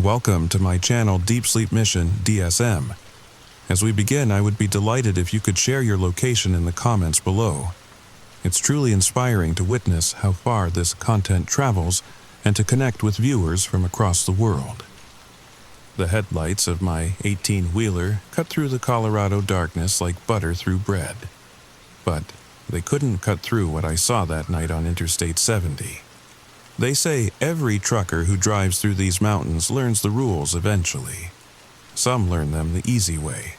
Welcome to my Channel Deep Sleep Mission-DSM. As we begin, I would be delighted if you could share your location in the comments below. It's truly inspiring to witness how far this content travels and to connect with viewers from across the world. The headlights of my 18-wheeler cut through the Colorado darkness like butter through bread. But they couldn't cut through what I saw that night on Interstate 70. They say every trucker who drives through these mountains learns the rules eventually. Some learn them the easy way,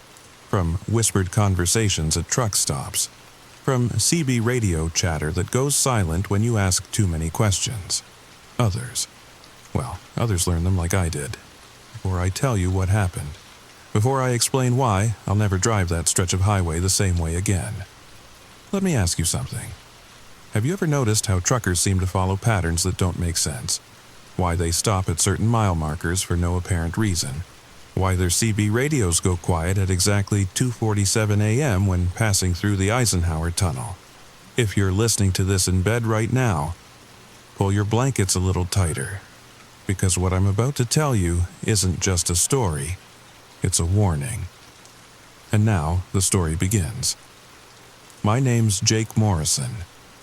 from whispered conversations at truck stops, from CB radio chatter that goes silent when you ask too many questions. Others learn them like I did. Before I tell you what happened, before I explain why I'll never drive that stretch of highway the same way again. Let me ask you something. Have you ever noticed how truckers seem to follow patterns that don't make sense? Why they stop at certain mile markers for no apparent reason? Why their CB radios go quiet at exactly 2:47 a.m. when passing through the Eisenhower Tunnel? If you're listening to this in bed right now, pull your blankets a little tighter, because what I'm about to tell you isn't just a story, it's a warning. And now the story begins. My name's Jake Morrison,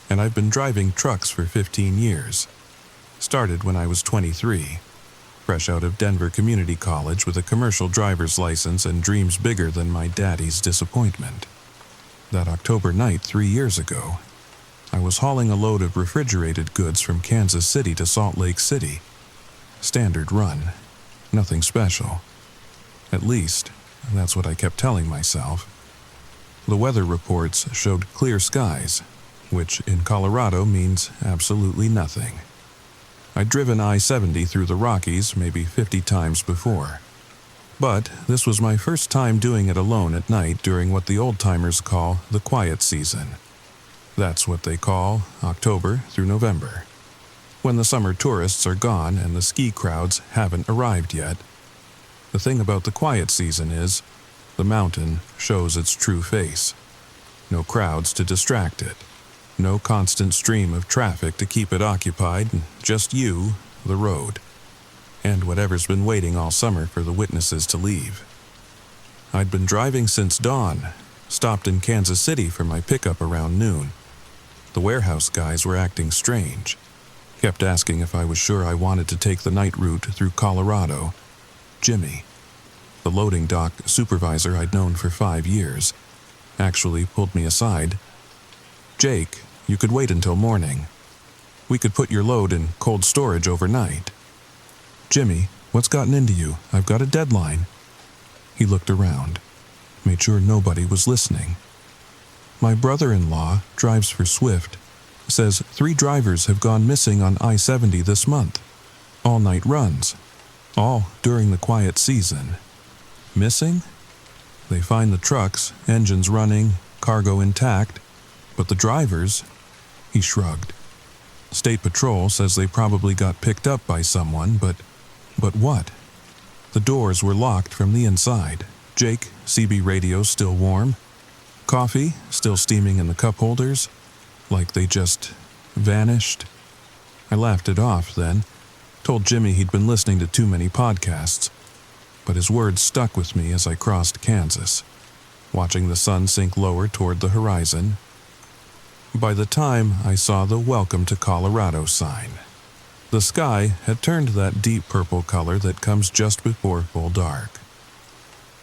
and I've been driving trucks for 15 years. Started when I was 23, fresh out of Denver Community College with a commercial driver's license and dreams bigger than my daddy's disappointment. That October night 3 years ago, I was hauling a load of refrigerated goods from Kansas City to Salt Lake City. Standard run, nothing special. At least, that's what I kept telling myself. The weather reports showed clear skies, which in Colorado means absolutely nothing. I'd driven I-70 through the Rockies maybe 50 times before. But this was my first time doing it alone at night during what the old-timers call the quiet season. That's what they call October through November, when the summer tourists are gone and the ski crowds haven't arrived yet. The thing about the quiet season is, the mountain shows its true face. No crowds to distract it. No constant stream of traffic to keep it occupied, just you, the road, and whatever's been waiting all summer for the witnesses to leave. I'd been driving since dawn, stopped in Kansas City for my pickup around noon. The warehouse guys were acting strange. Kept asking if I was sure I wanted to take the night route through Colorado. Jimmy, the loading dock supervisor I'd known for 5 years, actually pulled me aside. "Jake, you could wait until morning. We could put your load in cold storage overnight." "Jimmy, what's gotten into you? I've got a deadline." He looked around, made sure nobody was listening. "My brother-in-law drives for Swift. Says 3 drivers have gone missing on I-70 this month. All-night runs. All during the quiet season. Missing? They find the trucks, engines running, cargo intact. But the drivers?" He shrugged. "State Patrol says they probably got picked up by someone, but what? The doors were locked from the inside. Jake, CB radio still warm. Coffee still steaming in the cup holders. Like they just vanished." I laughed it off then, told Jimmy he'd been listening to too many podcasts, but his words stuck with me as I crossed Kansas, watching the sun sink lower toward the horizon. By the time I saw the Welcome to Colorado sign, the sky had turned that deep purple color that comes just before full dark.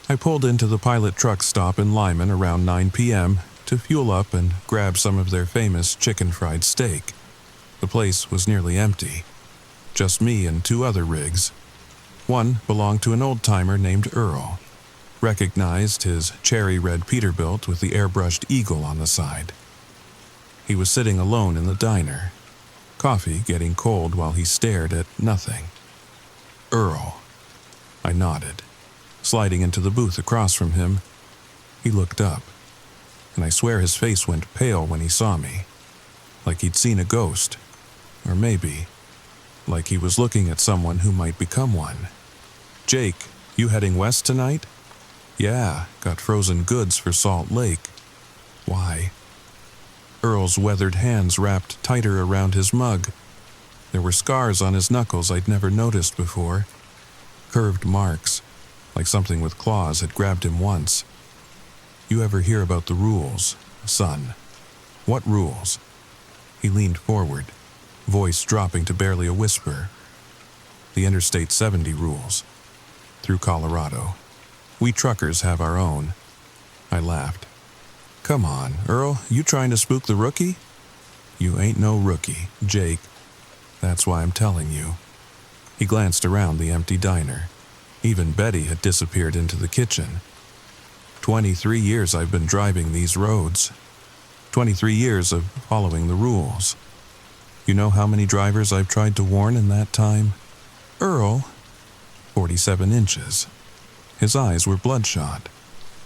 I pulled into the pilot truck stop in Lyman around 9 p.m. to fuel up and grab some of their famous chicken fried steak. The place was nearly empty. Just me and 2 other rigs. One belonged to an old-timer named Earl. Recognized his cherry red Peterbilt with the airbrushed eagle on the side. He was sitting alone in the diner, coffee getting cold while he stared at nothing. "Earl." I nodded, sliding into the booth across from him. He looked up, and I swear his face went pale when he saw me, like he'd seen a ghost, or maybe, like he was looking at someone who might become one. "Jake, you heading west tonight?" "Yeah, got frozen goods for Salt Lake." "Why?" Earl's weathered hands wrapped tighter around his mug. There were scars on his knuckles I'd never noticed before. curved marks, like something with claws had grabbed him once. You ever hear about the rules, son? What rules? He leaned forward, voice dropping to barely a whisper. The Interstate 70 rules. Through Colorado. We truckers have our own. I laughed. Come on, Earl, you trying to spook the rookie? You ain't no rookie, Jake. That's why I'm telling you. He glanced around the empty diner. Even Betty had disappeared into the kitchen. 23 years I've been driving these roads. 23 years of following the rules. You know how many drivers I've tried to warn in that time? Earl, 47 inches. His eyes were bloodshot,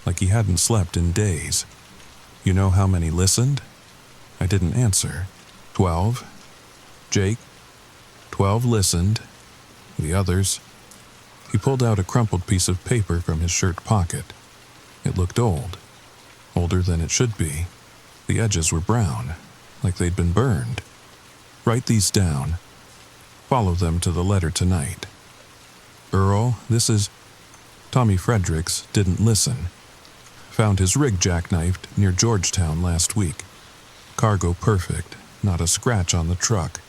like he hadn't slept in days. You know how many listened? I didn't answer. 12? Jake? 12 listened. The others. He pulled out a crumpled piece of paper from his shirt pocket. It looked old. Older than it should be. The edges were brown, like they'd been burned. Write these down. Follow them to the letter tonight. Earl, this is... Tommy Fredericks didn't listen. Found his rig jackknifed near Georgetown last week. Cargo perfect, not a scratch on the truck.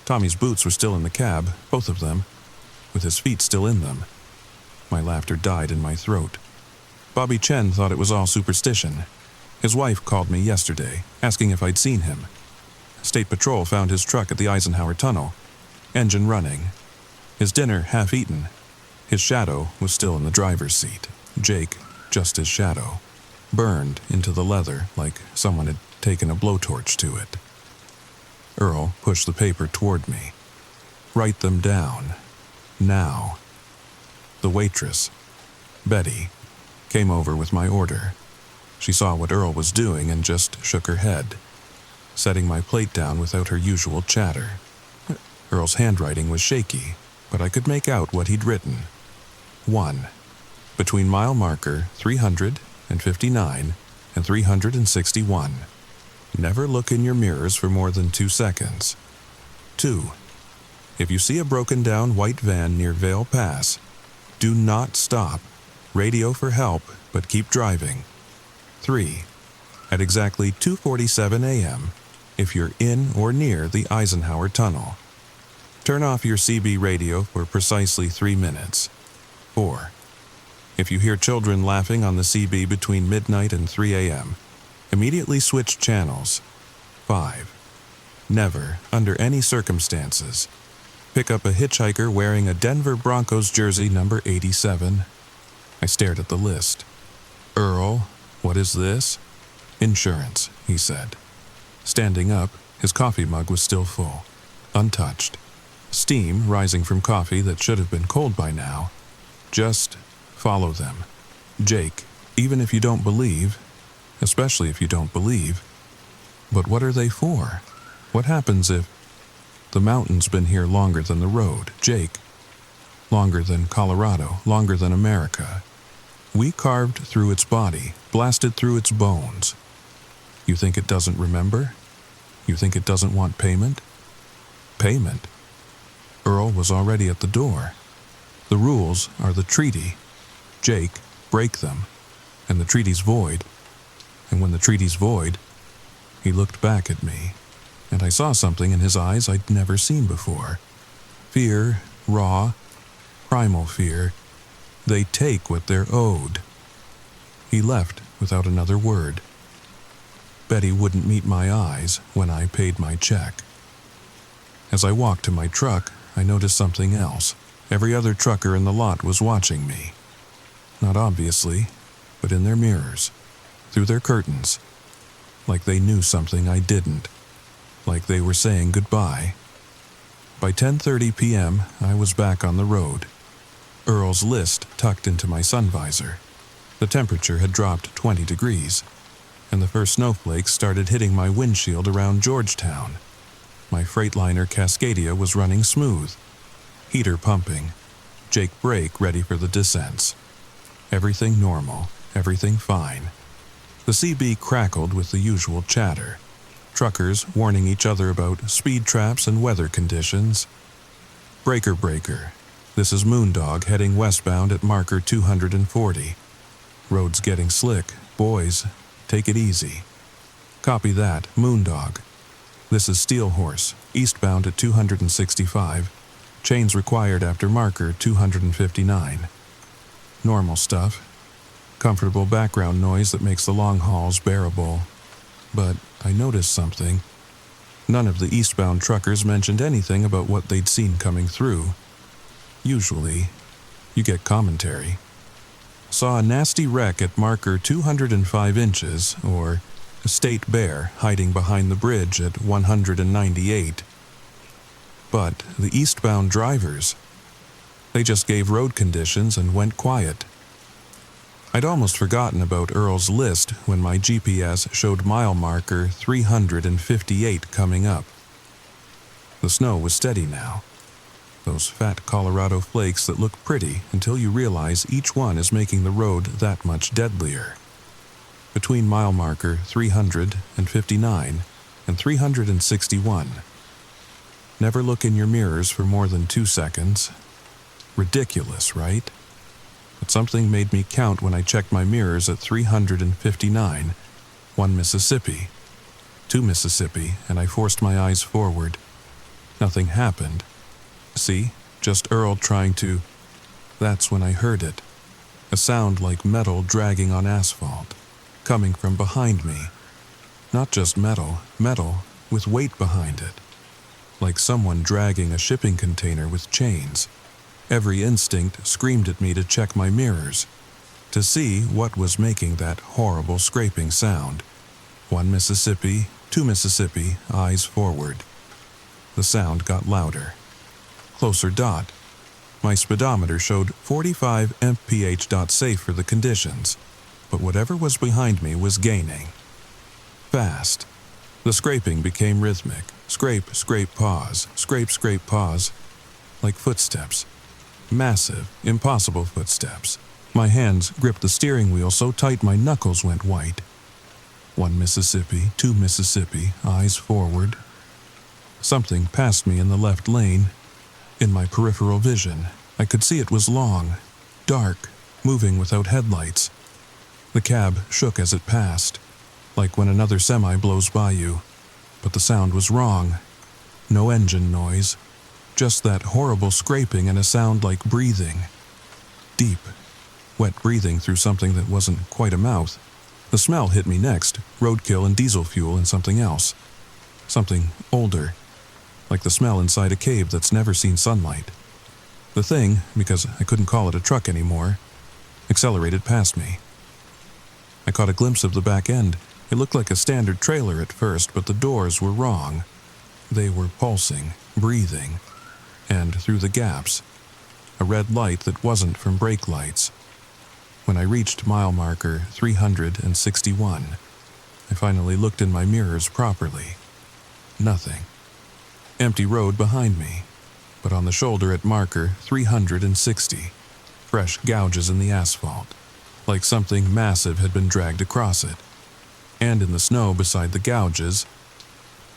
Tommy's boots were still in the cab, both of them, with his feet still in them. My laughter died in my throat. Bobby Chen thought it was all superstition. His wife called me yesterday, asking if I'd seen him. State Patrol found his truck at the Eisenhower Tunnel, engine running. His dinner half-eaten. His shadow was still in the driver's seat. Jake, just his shadow, burned into the leather like someone had taken a blowtorch to it. Earl pushed the paper toward me. Write them down. Now. The waitress, Betty, came over with my order. She saw what Earl was doing and just shook her head, setting my plate down without her usual chatter. Earl's handwriting was shaky, but I could make out what he'd written. 1. Between mile marker 359 and 361. Never look in your mirrors for more than 2 seconds. 2. If you see a broken down white van near Vale Pass, do not stop. Radio for help, but keep driving. 3. At exactly 2:47 a.m., if you're in or near the Eisenhower Tunnel, turn off your CB radio for precisely 3 minutes. 4. If you hear children laughing on the CB between midnight and 3 a.m., immediately switch channels. 5. Never, under any circumstances, pick up a hitchhiker wearing a Denver Broncos jersey number 87. I stared at the list. Earl, what is this? Insurance, he said. Standing up, his coffee mug was still full, untouched. Steam rising from coffee that should have been cold by now. Just follow them. Jake, even if you don't believe, especially if you don't believe. But what are they for? What happens if... The mountain's been here longer than the road, Jake. Longer than Colorado, longer than America. We carved through its body, blasted through its bones. You think it doesn't remember? You think it doesn't want payment? Payment? Earl was already at the door. The rules are the treaty. Jake, break them. And the treaty's void. And when the treaty's void, he looked back at me, and I saw something in his eyes I'd never seen before. Fear, raw, primal fear. They take what they're owed. He left without another word. Betty wouldn't meet my eyes when I paid my check. As I walked to my truck, I noticed something else. Every other trucker in the lot was watching me. Not obviously, but in their mirrors, through their curtains, like they knew something I didn't, like they were saying goodbye. By 10:30 p.m., I was back on the road, Earl's list tucked into my sun visor. The temperature had dropped 20 degrees, and the first snowflakes started hitting my windshield around Georgetown. My Freightliner Cascadia was running smooth, heater pumping, Jake brake ready for the descents. Everything normal, everything fine. The CB crackled with the usual chatter. Truckers warning each other about speed traps and weather conditions. Breaker, breaker. This is Moondog heading westbound at marker 240. Road's getting slick. Boys, take it easy. Copy that, Moondog. This is Steel Horse, eastbound at 265. Chains required after marker 259. Normal stuff. Comfortable background noise that makes the long hauls bearable. But I noticed something. None of the eastbound truckers mentioned anything about what they'd seen coming through. Usually, you get commentary. Saw a nasty wreck at marker 205 inches, or a state bear hiding behind the bridge at 198. But the eastbound drivers, they just gave road conditions and went quiet. I'd almost forgotten about Earl's list when my GPS showed mile marker 358 coming up. The snow was steady now. Those fat Colorado flakes that look pretty until you realize each one is making the road that much deadlier. Between mile marker 359 and 361. Never look in your mirrors for more than 2 seconds. Ridiculous, right? But something made me count when I checked my mirrors at 359, 1 Mississippi, 2 Mississippi, and I forced my eyes forward. Nothing happened. See, just Earl trying to... That's when I heard it. A sound like metal dragging on asphalt, coming from behind me. Not just metal with weight behind it. Like someone dragging a shipping container with chains. Every instinct screamed at me to check my mirrors, to see what was making that horrible scraping sound. 1 Mississippi, 2 Mississippi, eyes forward. The sound got louder. Closer dot. My speedometer showed 45 mph. Safe for the conditions, but whatever was behind me was gaining. Fast. The scraping became rhythmic. Scrape, scrape, pause. Scrape, scrape, pause. Like footsteps. Massive, impossible footsteps. My hands gripped the steering wheel so tight my knuckles went white. 1 Mississippi, 2 Mississippi, eyes forward. Something passed me in the left lane. In my peripheral vision, I could see it was long, dark, moving without headlights. The cab shook as it passed, like when another semi blows by you. But the sound was wrong. No engine noise. Just that horrible scraping and a sound like breathing. Deep, wet breathing through something that wasn't quite a mouth. The smell hit me next, roadkill and diesel fuel and something else. Something older, like the smell inside a cave that's never seen sunlight. The thing, because I couldn't call it a truck anymore, accelerated past me. I caught a glimpse of the back end. It looked like a standard trailer at first, but the doors were wrong. They were pulsing, breathing. And through the gaps, a red light that wasn't from brake lights. When I reached mile marker 361, I finally looked in my mirrors properly. Nothing. Empty road behind me, but on the shoulder at marker 360, fresh gouges in the asphalt, like something massive had been dragged across it. And in the snow beside the gouges,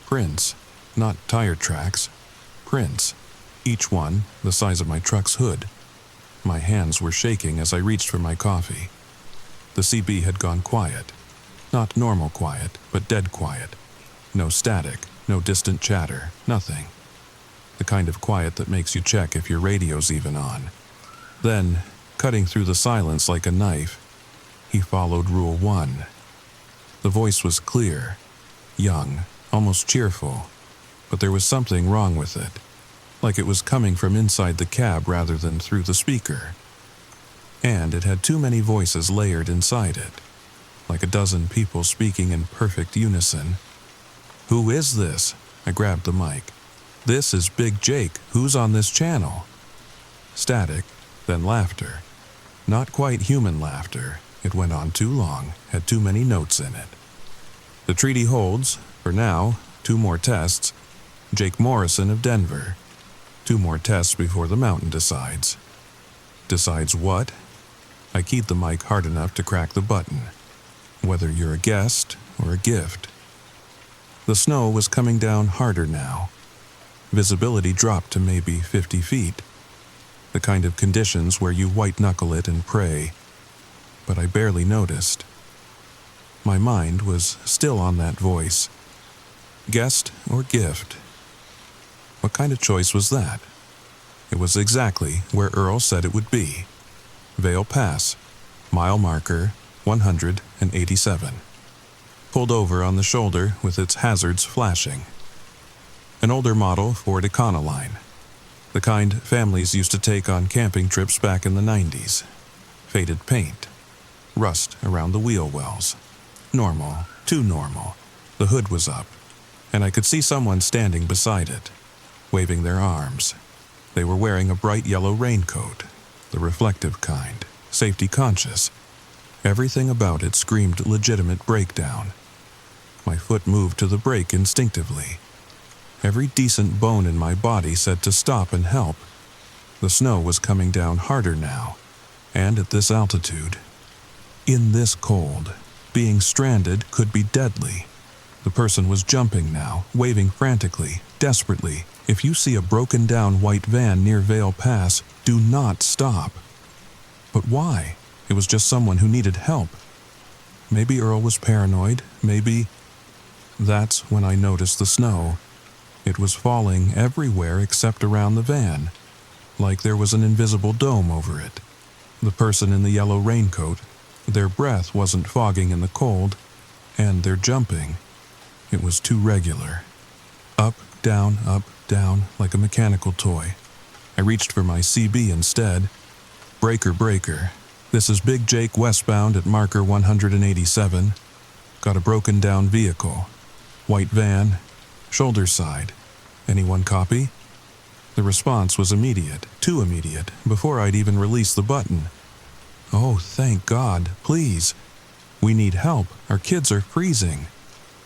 prints, not tire tracks, prints. Each one the size of my truck's hood. My hands were shaking as I reached for my coffee. The CB had gone quiet. Not normal quiet, but dead quiet. No static, no distant chatter, nothing. The kind of quiet that makes you check if your radio's even on. Then, cutting through the silence like a knife, he followed Rule 1. The voice was clear, young, almost cheerful, but there was something wrong with it. Like it was coming from inside the cab rather than through the speaker. And it had too many voices layered inside it, like a dozen people speaking in perfect unison. "Who is this?" I grabbed the mic. "This is Big Jake. Who's on this channel?" Static, then laughter. Not quite human laughter. It went on too long, had too many notes in it. "The treaty holds, for now, 2 more tests. Jake Morrison of Denver. 2 more tests before the mountain decides." Decides what? I keyed the mic hard enough to crack the button. Whether you're a guest or a gift. The snow was coming down harder now. Visibility dropped to maybe 50 feet. the kind of conditions where you white-knuckle it and pray. But I barely noticed. My mind was still on that voice. Guest or gift? What kind of choice was that? It was exactly where Earl said it would be. Vale Pass, mile marker 187. Pulled over on the shoulder with its hazards flashing. An older model Ford Econoline, the kind families used to take on camping trips back in the 90s. Faded paint, rust around the wheel wells. Normal, too normal. The hood was up, and I could see someone standing beside it, waving their arms. They were wearing a bright yellow raincoat, the reflective kind, safety conscious. Everything about it screamed legitimate breakdown. My foot moved to the brake instinctively. Every decent bone in my body said to stop and help. The snow was coming down harder now, and at this altitude. In this cold, being stranded could be deadly. The person was jumping now, waving frantically, desperately. If you see a broken-down white van near Vale Pass, do not stop. But why? It was just someone who needed help. Maybe Earl was paranoid, maybe... That's when I noticed the snow. It was falling everywhere except around the van, like there was an invisible dome over it. The person in the yellow raincoat, their breath wasn't fogging in the cold, and their jumping. It was too regular. Up, down, like a mechanical toy. I reached for my CB instead. Breaker, breaker. This is Big Jake westbound at marker 187. Got a broken down vehicle. White van, shoulder side. Anyone copy? The response was immediate, too immediate, before I'd even released the button. Oh, thank God, please. We need help, our kids are freezing.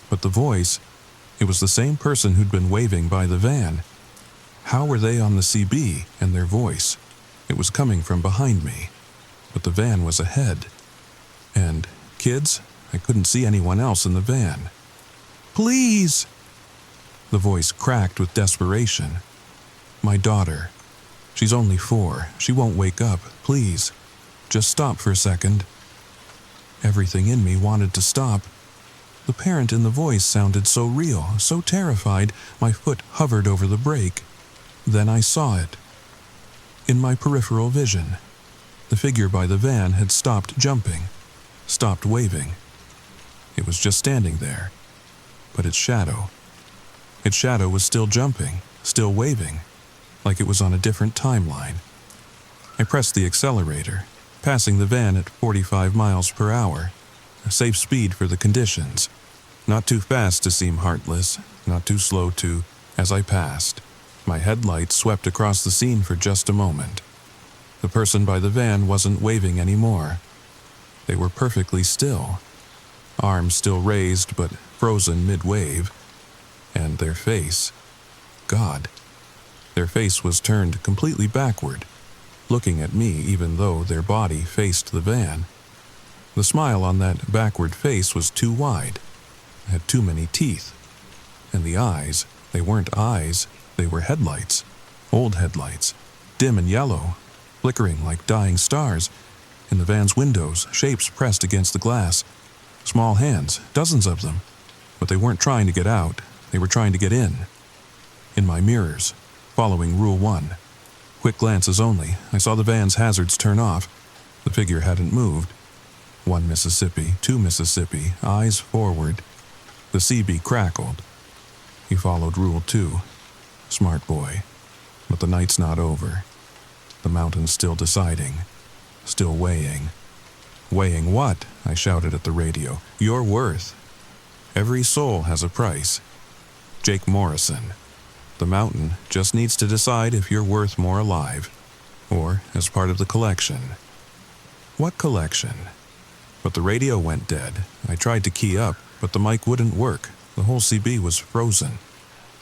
But the voice, it was the same person who'd been waving by the van. How were they on the CB and their voice? It was coming from behind me, but the van was ahead. And, kids, I couldn't see anyone else in the van. Please! The voice cracked with desperation. My daughter. She's only 4. She won't wake up. Please. Just stop for a second. Everything in me wanted to stop. The parent in the voice sounded so real, so terrified, my foot hovered over the brake. Then I saw it. In my peripheral vision, the figure by the van had stopped jumping, stopped waving. It was just standing there. But its shadow was still jumping, still waving, like it was on a different timeline. I pressed the accelerator, passing the van at 45 miles per hour, a safe speed for the conditions. Not too fast to seem heartless, not too slow to, as I passed. My headlights swept across the scene for just a moment. The person by the van wasn't waving anymore. They were perfectly still, arms still raised but frozen mid-wave, and their face, God, their face was turned completely backward, looking at me even though their body faced the van. The smile on that backward face was too wide, had too many teeth, and the eyes, they weren't eyes, they were headlights, old headlights, dim and yellow, flickering like dying stars. In the van's windows, shapes pressed against the glass, small hands, dozens of them, but they weren't trying to get out, they were trying to get in. In my mirrors, following Rule 1. Quick glances only, I saw the van's hazards turn off. The figure hadn't moved. 1 Mississippi, 2 Mississippi, eyes forward. The CB crackled. He followed Rule 2. Smart boy. But the night's not over. The mountain's still deciding. Still weighing. Weighing what? I shouted at the radio. Your worth. Every soul has a price. Jake Morrison. The mountain just needs to decide if you're worth more alive, or as part of the collection. What collection? But the radio went dead. I tried to key up, but the mic wouldn't work. The whole CB was frozen.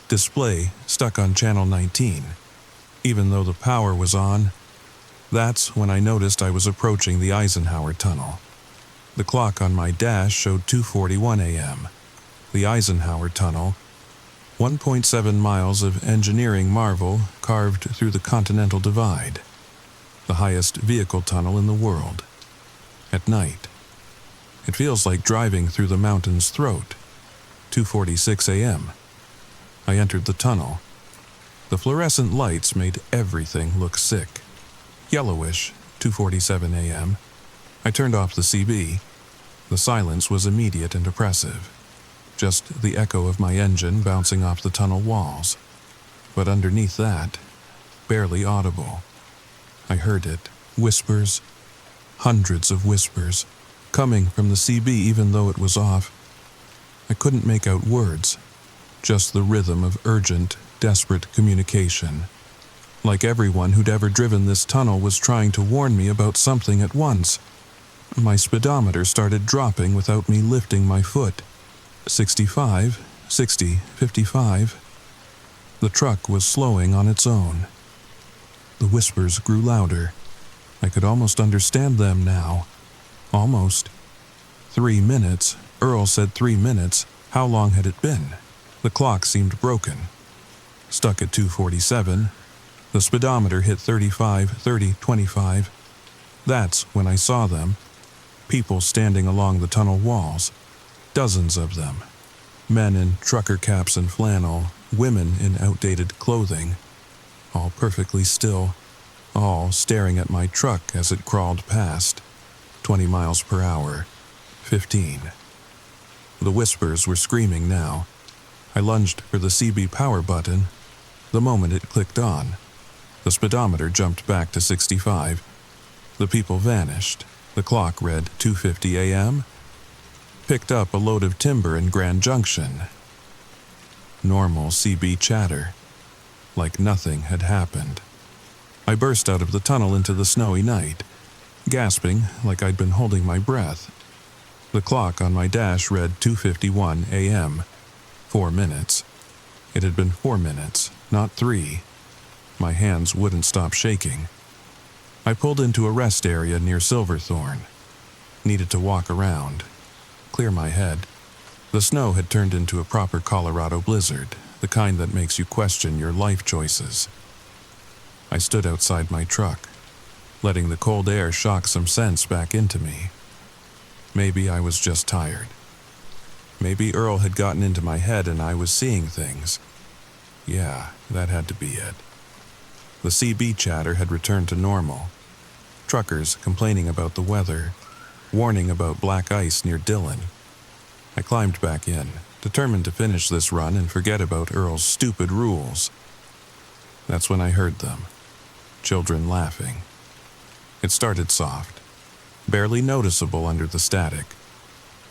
Display stuck on channel 19. Even though the power was on, that's when I noticed I was approaching the Eisenhower Tunnel. The clock on my dash showed 2:41 a.m. The Eisenhower Tunnel, 1.7 miles of engineering marvel carved through the Continental Divide. the highest vehicle tunnel in the world. At night, it feels like driving through the mountain's throat. 2:46 a.m. I entered the tunnel. The fluorescent lights made everything look sick. Yellowish, 2:47 a.m. I turned off the CB. The silence was immediate and oppressive. Just the echo of my engine bouncing off the tunnel walls. But underneath that, barely audible. I heard it. Whispers. Hundreds of whispers. Coming from the CB even though it was off. I couldn't make out words. Just the rhythm of urgent, desperate communication. Like everyone who'd ever driven this tunnel was trying to warn me about something at once. My speedometer started dropping without me lifting my foot. 65, 60, 55. The truck was slowing on its own. The whispers grew louder. I could almost understand them now. Almost. 3 minutes. Earl said 3 minutes. How long had it been? The clock seemed broken. Stuck at 2:47. The speedometer hit 35, 30, 25. That's when I saw them. People standing along the tunnel walls. Dozens of them. Men in trucker caps and flannel, women in outdated clothing. All perfectly still, all staring at my truck as it crawled past. 20 miles per hour. 15. The whispers were screaming now. I lunged for the CB power button. The moment it clicked on, the speedometer jumped back to 65. The people vanished. The clock read 2:50 a.m. Picked up a load of timber in Grand Junction. Normal CB chatter. Like nothing had happened. I burst out of the tunnel into the snowy night, gasping like I'd been holding my breath. The clock on my dash read 2:51 a.m. 4 minutes. It had been 4 minutes, not 3. My hands wouldn't stop shaking. I pulled into a rest area near Silverthorne. Needed to walk around, clear my head. The snow had turned into a proper Colorado blizzard, the kind that makes you question your life choices. I stood outside my truck, letting the cold air shock some sense back into me. Maybe I was just tired. Maybe Earl had gotten into my head and I was seeing things. Yeah, that had to be it. The CB chatter had returned to normal. Truckers complaining about the weather, warning about black ice near Dillon. I climbed back in, determined to finish this run and forget about Earl's stupid rules. That's when I heard them. Children laughing. It started soft, barely noticeable under the static,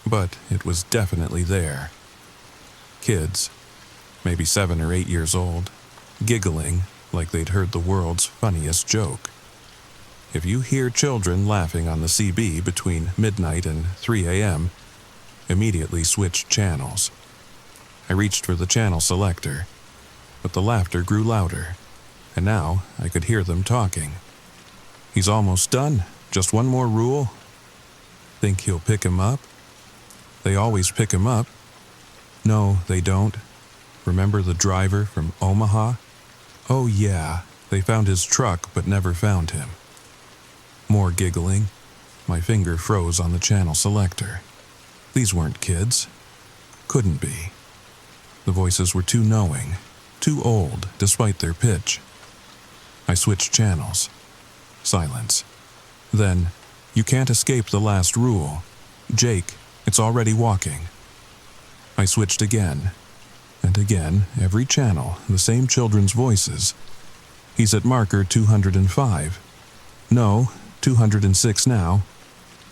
but it was definitely there. Kids, maybe 7 or 8 years old, giggling like they'd heard the world's funniest joke. If you hear children laughing on the CB between midnight and 3 a.m., immediately switch channels. I reached for the channel selector, but the laughter grew louder, and now I could hear them talking. He's almost done. Just one more rule. Think he'll pick him up? They always pick him up. No, they don't. Remember the driver from Omaha? Oh yeah, they found his truck but never found him. More giggling. My finger froze on the channel selector. These weren't kids. Couldn't be. The voices were too knowing, too old despite their pitch. I switched channels. Silence. Then, you can't escape the last rule. Jake, it's already walking. I switched again. And again, every channel, the same children's voices. He's at marker 205. No, 206 now.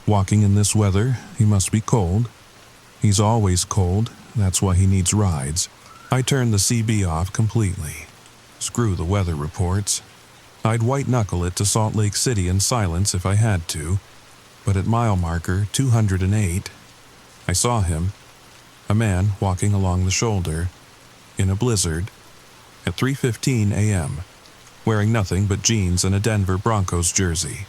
Walking in this weather, he must be cold. He's always cold, that's why he needs rides. I turned the CB off completely. Screw the weather reports. I'd white-knuckle it to Salt Lake City in silence if I had to, but at mile marker 208, I saw him, a man walking along the shoulder, in a blizzard, at 3:15 a.m., wearing nothing but jeans and a Denver Broncos jersey.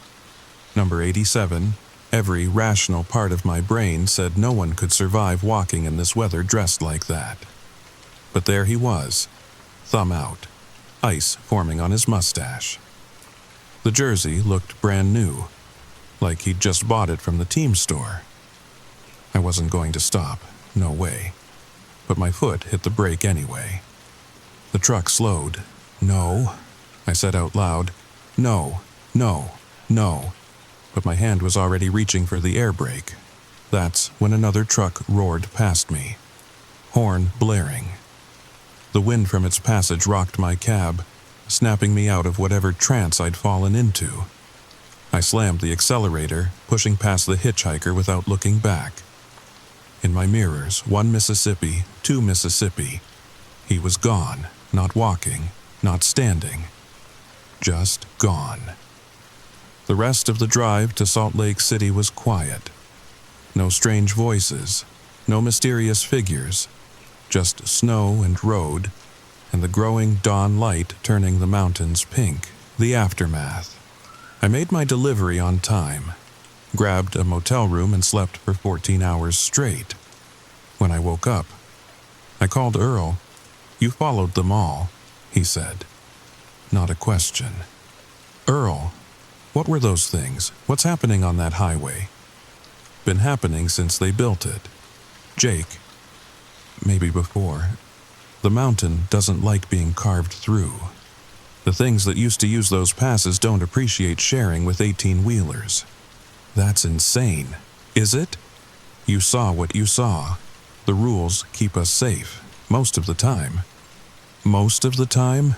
Number 87, every rational part of my brain said no one could survive walking in this weather dressed like that. But there he was, thumb out, ice forming on his mustache. The jersey looked brand new, like he'd just bought it from the team store. I wasn't going to stop, no way. But my foot hit the brake anyway. The truck slowed. "No," I said out loud. "No, no, no." But my hand was already reaching for the air brake. That's when another truck roared past me, horn blaring. The wind from its passage rocked my cab, snapping me out of whatever trance I'd fallen into. I slammed the accelerator, pushing past the hitchhiker without looking back. In my mirrors, 1 Mississippi, 2 Mississippi. He was gone, not walking, not standing. Just gone. The rest of the drive to Salt Lake City was quiet. No strange voices, no mysterious figures, just snow and road, and the growing dawn light turning the mountains pink, the aftermath. I made my delivery on time, grabbed a motel room and slept for 14 hours straight. When I woke up, I called Earl. "You followed them all," he said. Not a question. "Earl, what were those things? What's happening on that highway?" "Been happening since they built it. Jake, maybe before. The mountain doesn't like being carved through. The things that used to use those passes don't appreciate sharing with 18-wheelers. That's insane. Is it? You saw what you saw. The rules keep us safe, most of the time." "Most of the time?"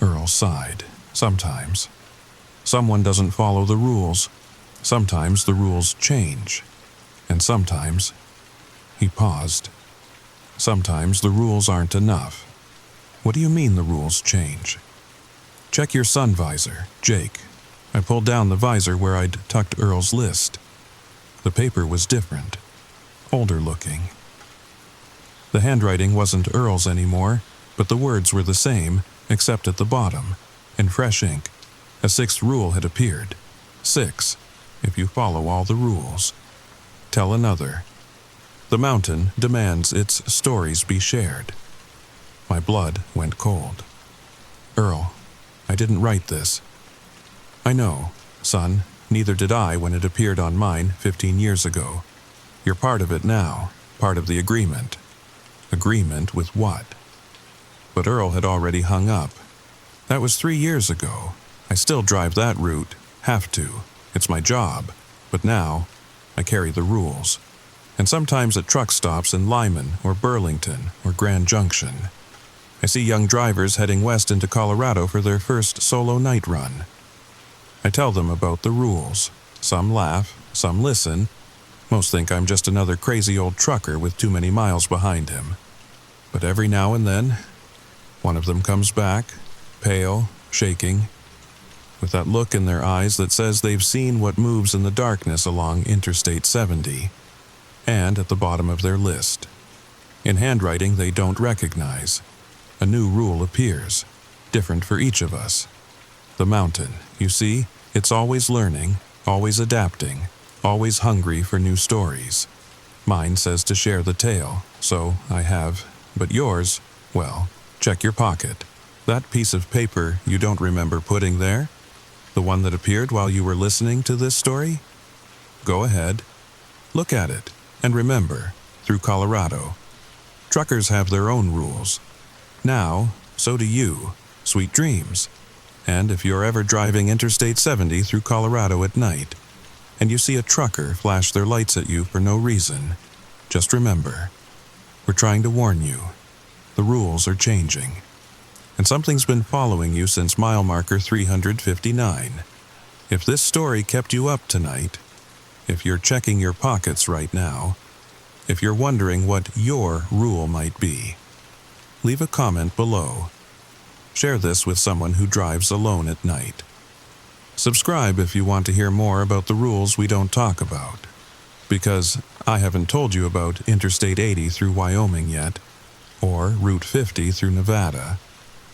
Earl sighed. "Sometimes. Someone doesn't follow the rules. Sometimes the rules change. And sometimes..." He paused. "Sometimes the rules aren't enough." "What do you mean the rules change?" "Check your sun visor, Jake." I pulled down the visor where I'd tucked Earl's list. The paper was different, older looking. The handwriting wasn't Earl's anymore, but the words were the same, except at the bottom, in fresh ink. A 6th rule had appeared. 6, if you follow all the rules. Tell another. The mountain demands its stories be shared. My blood went cold. "Earl, I didn't write this." "I know, son. Neither did I when it appeared on mine 15 years ago. You're part of it now, part of the agreement." "Agreement with what?" But Earl had already hung up. "That was 3 years ago. I still drive that route. Have to. It's my job. But now, I carry the rules. And sometimes at truck stops in Lyman or Burlington or Grand Junction. I see young drivers heading west into Colorado for their first solo night run. I tell them about the rules. Some laugh, some listen. Most think I'm just another crazy old trucker with too many miles behind him. But every now and then, one of them comes back, pale, shaking, with that look in their eyes that says they've seen what moves in the darkness along Interstate 70, and at the bottom of their list. In handwriting they don't recognize. A new rule appears, different for each of us. The mountain, you see, it's always learning, always adapting, always hungry for new stories. Mine says to share the tale, so I have. But yours, well, check your pocket. That piece of paper you don't remember putting there? The one that appeared while you were listening to this story? Go ahead. Look at it, and remember, through Colorado. Truckers have their own rules. Now, so do you. Sweet dreams. And if you're ever driving Interstate 70 through Colorado at night, and you see a trucker flash their lights at you for no reason, just remember, we're trying to warn you. The rules are changing. And something's been following you since mile marker 359. If this story kept you up tonight, if you're checking your pockets right now, if you're wondering what your rule might be, leave a comment below. Share this with someone who drives alone at night. Subscribe if you want to hear more about the rules we don't talk about. Because I haven't told you about Interstate 80 through Wyoming yet, or Route 50 through Nevada.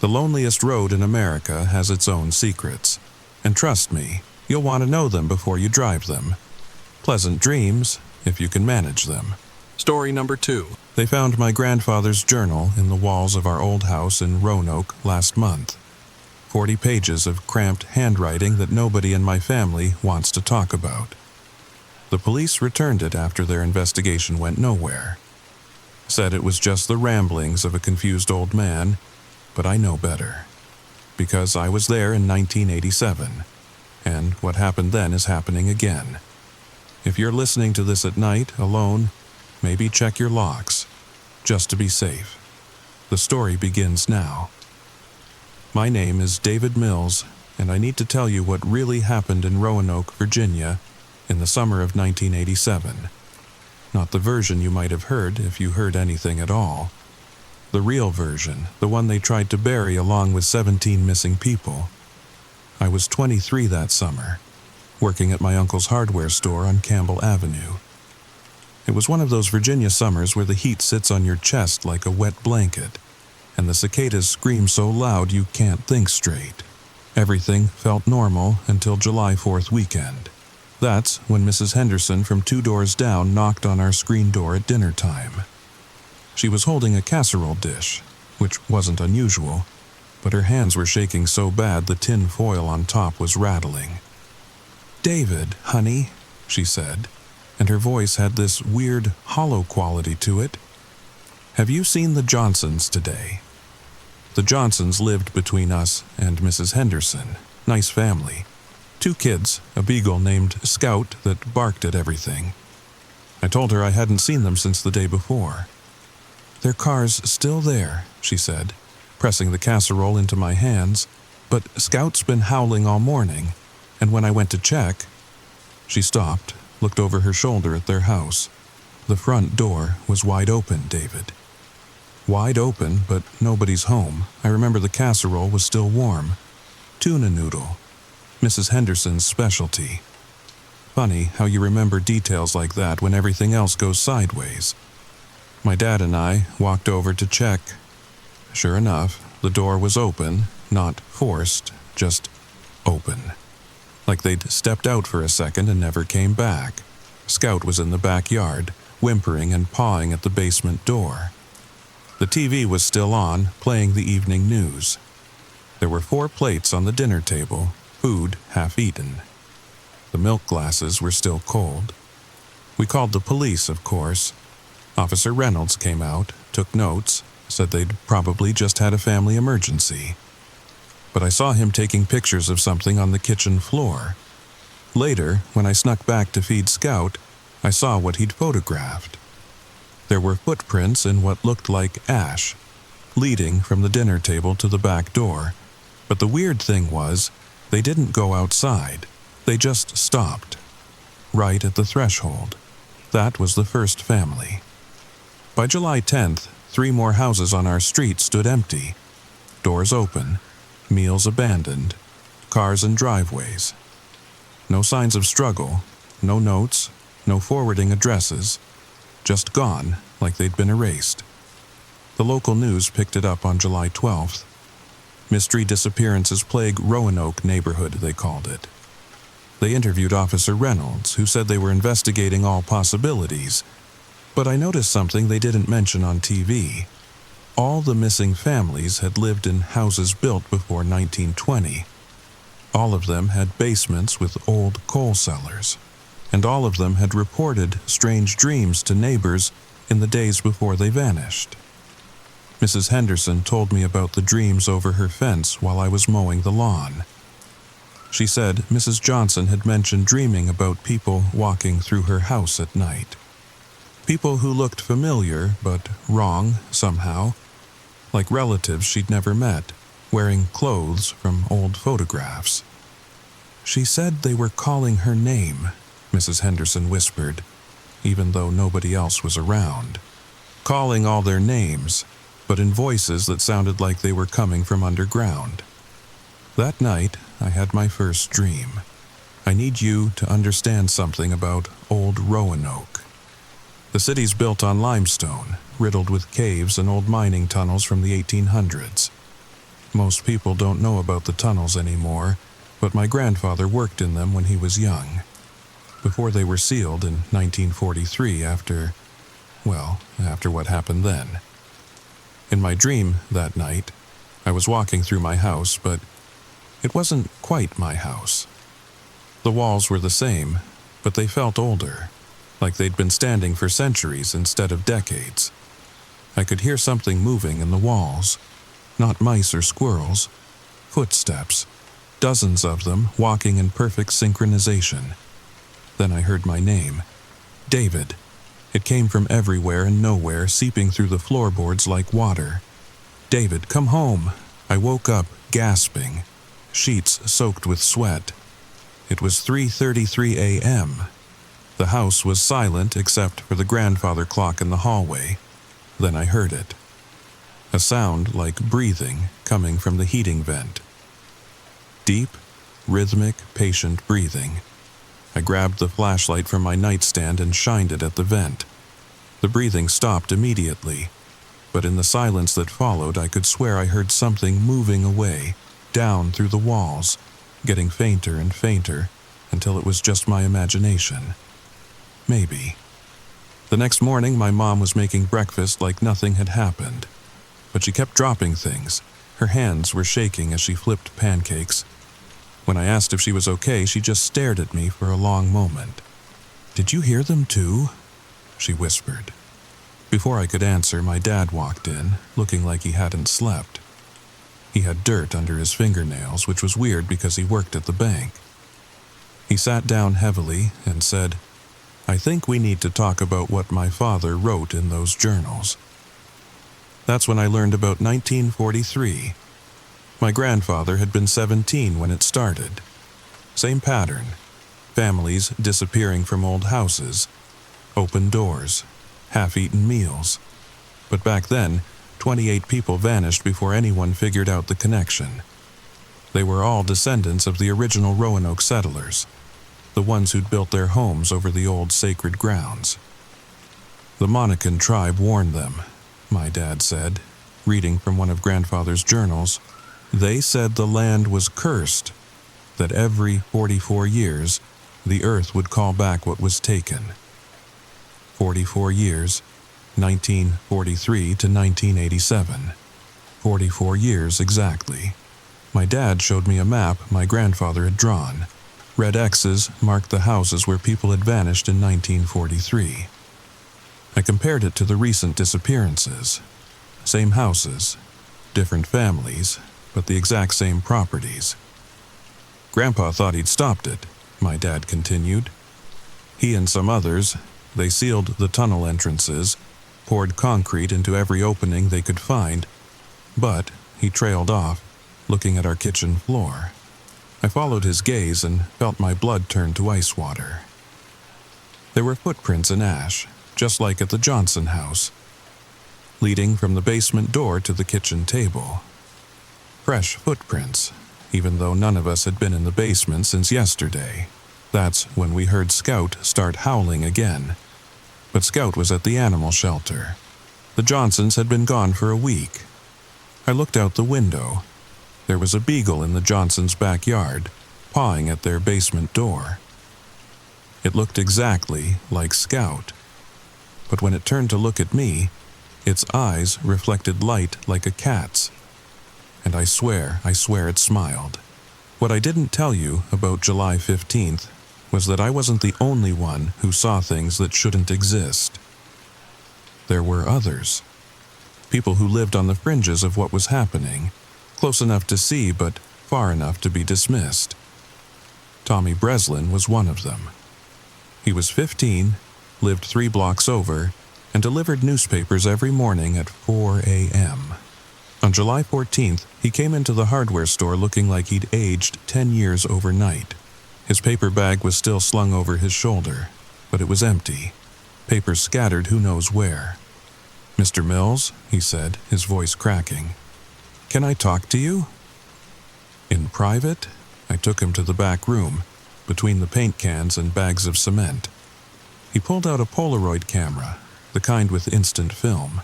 The loneliest road in America has its own secrets. And trust me, you'll want to know them before you drive them. Pleasant dreams, if you can manage them. Story number 2. They found my grandfather's journal in the walls of our old house in Roanoke last month. 40 pages of cramped handwriting that nobody in my family wants to talk about. The police returned it after their investigation went nowhere. Said it was just the ramblings of a confused old man, but I know better. Because I was there in 1987, and what happened then is happening again. If you're listening to this at night, alone, maybe check your locks, just to be safe. The story begins now. My name is David Mills, and I need to tell you what really happened in Roanoke, Virginia, in the summer of 1987. Not the version you might have heard if you heard anything at all. The real version, the one they tried to bury along with 17 missing people. I was 23 that summer, working at my uncle's hardware store on Campbell Avenue. It was one of those Virginia summers where the heat sits on your chest like a wet blanket, and the cicadas scream so loud you can't think straight. Everything felt normal until July 4th weekend. That's when Mrs. Henderson from 2 doors down knocked on our screen door at dinner time. She was holding a casserole dish, which wasn't unusual, but her hands were shaking so bad the tin foil on top was rattling. "David, honey," she said, and her voice had this weird, hollow quality to it. "Have you seen the Johnsons today?" The Johnsons lived between us and Mrs. Henderson. Nice family. 2 kids, a beagle named Scout that barked at everything. I told her I hadn't seen them since the day before. "Their car's still there," she said, pressing the casserole into my hands, "but Scout's been howling all morning, and when I went to check..." She stopped, looked over her shoulder at their house. The front door was wide open, David. Wide open, but nobody's home. I remember the casserole was still warm. Tuna noodle. Mrs. Henderson's specialty. Funny how you remember details like that when everything else goes sideways. My dad and I walked over to check. Sure enough, the door was open, not forced, just open. Like they'd stepped out for a second and never came back. Scout was in the backyard, whimpering and pawing at the basement door. The TV was still on, playing the evening news. There were 4 plates on the dinner table, food half eaten. The milk glasses were still cold. We called the police, of course. Officer Reynolds came out, took notes, said they'd probably just had a family emergency. But I saw him taking pictures of something on the kitchen floor. Later, when I snuck back to feed Scout, I saw what he'd photographed. There were footprints in what looked like ash, leading from the dinner table to the back door. But the weird thing was, they didn't go outside. They just stopped. Right at the threshold. That was the first family. By July 10th, 3 more houses on our street stood empty. Doors open, meals abandoned, cars in driveways. No signs of struggle, no notes, no forwarding addresses. Just gone, like they'd been erased. The local news picked it up on July 12th. Mystery disappearances plague Roanoke neighborhood, they called it. They interviewed Officer Reynolds, who said they were investigating all possibilities. But I noticed something they didn't mention on TV. All the missing families had lived in houses built before 1920. All of them had basements with old coal cellars. And all of them had reported strange dreams to neighbors in the days before they vanished. Mrs. Henderson told me about the dreams over her fence while I was mowing the lawn. She said Mrs. Johnson had mentioned dreaming about people walking through her house at night. People who looked familiar, but wrong somehow, like relatives she'd never met, wearing clothes from old photographs. She said they were calling her name, Mrs. Henderson whispered, even though nobody else was around. Calling all their names, but in voices that sounded like they were coming from underground. That night, I had my first dream. I need you to understand something about old Roanoke. The city's built on limestone, riddled with caves and old mining tunnels from the 1800s. Most people don't know about the tunnels anymore, but my grandfather worked in them when he was young. Before they were sealed in 1943 after what happened then. In my dream that night, I was walking through my house, but It wasn't quite my house. The walls were the same, but they felt older, like they'd been standing for centuries instead of decades. I could hear something moving in the walls, not mice or squirrels, footsteps, dozens of them walking in perfect synchronization. Then I heard my name, David. It came from everywhere and nowhere, seeping through the floorboards like water. David, come home. I woke up, gasping, sheets soaked with sweat. It was 3:33 a.m. The house was silent except for the grandfather clock in the hallway. Then I heard it. A sound like breathing coming from the heating vent. Deep, rhythmic, patient breathing. I grabbed the flashlight from my nightstand and shined it at the vent. The breathing stopped immediately, but in the silence that followed, I could swear I heard something moving away, down through the walls, getting fainter and fainter until it was just my imagination. Maybe. The next morning, my mom was making breakfast like nothing had happened, but she kept dropping things. Her hands were shaking as she flipped pancakes. When I asked if she was okay, she just stared at me for a long moment. "Did you hear them too?" she whispered. Before I could answer, my dad walked in, looking like he hadn't slept. He had dirt under his fingernails, which was weird because he worked at the bank. He sat down heavily and said, "I think we need to talk about what my father wrote in those journals." That's when I learned about 1943. My grandfather had been 17 when it started. Same pattern. Families disappearing from old houses, open doors, half-eaten meals. But back then, 28 people vanished before anyone figured out the connection. They were all descendants of the original Roanoke settlers, the ones who'd built their homes over the old sacred grounds. The Monacan tribe warned them, my dad said, reading from one of Grandfather's journals. They said the land was cursed, that every 44 years, the earth would call back what was taken. 44 years, 1943 to 1987. 44 years exactly. My dad showed me a map my grandfather had drawn. Red X's marked the houses where people had vanished in 1943. I compared it to the recent disappearances. Same houses, different families, but the exact same properties. Grandpa thought he'd stopped it, my dad continued. He and some others, they sealed the tunnel entrances, poured concrete into every opening they could find, but he trailed off, looking at our kitchen floor. I followed his gaze and felt my blood turn to ice water. There were footprints in ash, just like at the Johnson house, leading from the basement door to the kitchen table. Fresh footprints, even though none of us had been in the basement since yesterday. That's when we heard Scout start howling again. But Scout was at the animal shelter. The Johnsons had been gone for a week. I looked out the window. There was a beagle in the Johnsons' backyard, pawing at their basement door. It looked exactly like Scout. But when it turned to look at me, its eyes reflected light like a cat's. And I swear it smiled. What I didn't tell you about July 15th was that I wasn't the only one who saw things that shouldn't exist. There were others. People who lived on the fringes of what was happening, close enough to see but far enough to be dismissed. Tommy Breslin was one of them. He was 15, lived 3 blocks over, and delivered newspapers every morning at 4 a.m. On July 14th, he came into the hardware store looking like he'd aged 10 years overnight. His paper bag was still slung over his shoulder, but it was empty. Papers scattered who knows where. "Mr. Mills," he said, his voice cracking. "Can I talk to you?" In private, I took him to the back room, between the paint cans and bags of cement. He pulled out a Polaroid camera, the kind with instant film.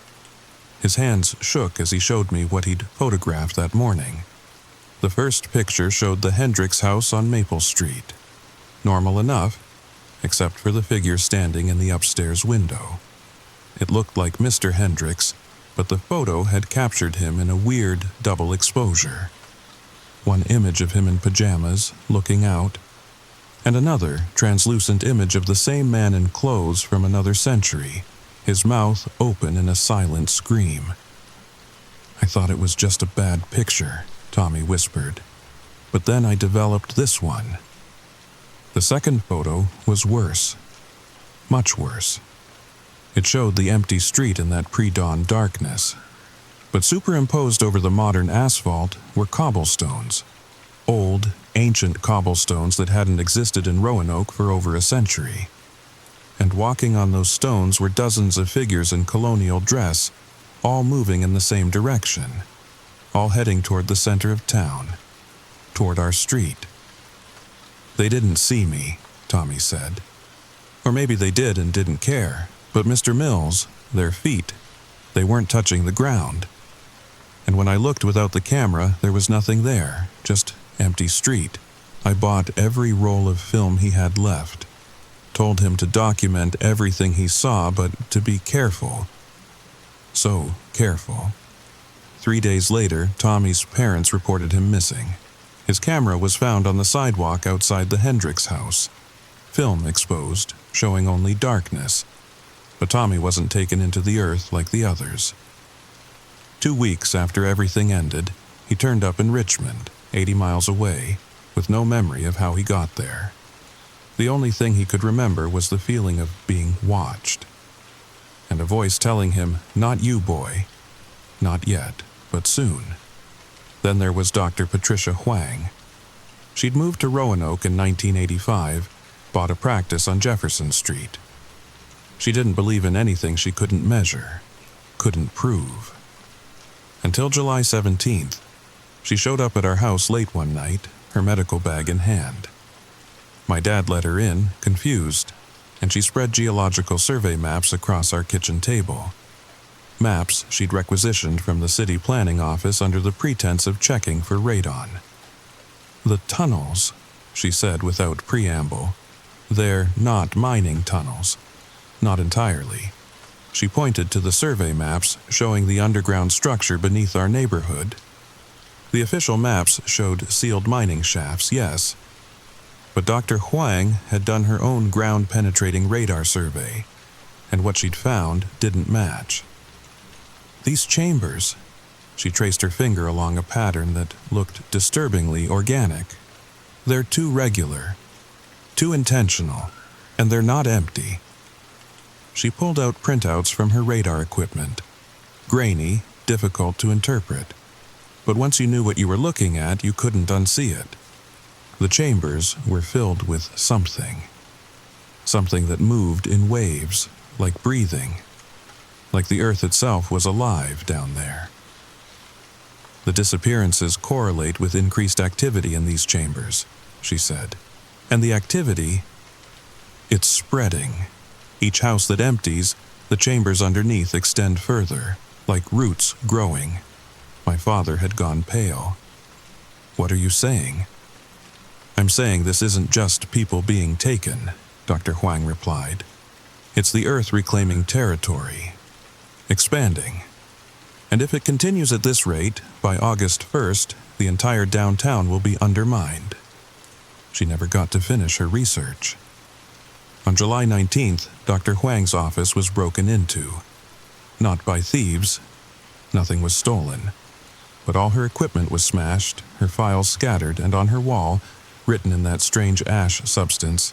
His hands shook as he showed me what he'd photographed that morning. The first picture showed the Hendricks house on Maple Street. Normal enough, except for the figure standing in the upstairs window. It looked like Mr. Hendricks, but the photo had captured him in a weird double exposure. one image of him in pajamas, looking out, and another translucent image of the same man in clothes from another century, his mouth open in a silent scream. "I thought it was just a bad picture," Tommy whispered. "But then I developed this one." The second photo was worse. Much worse. It showed the empty street in that pre-dawn darkness. But superimposed over the modern asphalt were cobblestones. Old, ancient cobblestones that hadn't existed in Roanoke for over a century. And walking on those stones were dozens of figures in colonial dress, all moving in the same direction, all heading toward the center of town, toward our street. "They didn't see me," Tommy said. "Or maybe they did and didn't care, but Mr. Mills, their feet, they weren't touching the ground. And when I looked without the camera, there was nothing there, just empty street. I bought every roll of film he had left. Told him to document everything he saw, but to be careful. So careful." 3 days later, Tommy's parents reported him missing. His camera was found on the sidewalk outside the Hendricks house. Film exposed, showing only darkness. But Tommy wasn't taken into the earth like the others. 2 weeks after everything ended, he turned up in Richmond, 80 miles away, with no memory of how he got there. The only thing he could remember was the feeling of being watched. And a voice telling him, "Not you, boy. Not yet, but soon." Then there was Dr. Patricia Huang. She'd moved to Roanoke in 1985, bought a practice on Jefferson Street. She didn't believe in anything she couldn't measure, couldn't prove. Until July 17th, she showed up at our house late one night, her medical bag in hand. My dad let her in, confused, and she spread geological survey maps across our kitchen table. Maps she'd requisitioned from the city planning office under the pretense of checking for radon. "The tunnels," she said without preamble. "They're not mining tunnels. Not entirely." She pointed to the survey maps showing the underground structure beneath our neighborhood. The official maps showed sealed mining shafts, yes. But Dr. Huang had done her own ground-penetrating radar survey, and what she'd found didn't match. "These chambers," she traced her finger along a pattern that looked disturbingly organic. "They're too regular, too intentional, and they're not empty." She pulled out printouts from her radar equipment. Grainy, difficult to interpret. But once you knew what you were looking at, you couldn't unsee it. The chambers were filled with something. Something that moved in waves, like breathing. Like the earth itself was alive down there. "The disappearances correlate with increased activity in these chambers," she said. "And the activity, it's spreading. Each house that empties, the chambers underneath extend further, like roots growing." My father had gone pale. "What are you saying?" "I'm saying this isn't just people being taken," Dr. Huang replied. "It's the earth reclaiming territory. Expanding. And if it continues at this rate, by August 1st, the entire downtown will be undermined." She never got to finish her research. On July 19th, Dr. Huang's office was broken into. Not by thieves. Nothing was stolen. But all her equipment was smashed, her files scattered, and on her wall, written in that strange ash substance,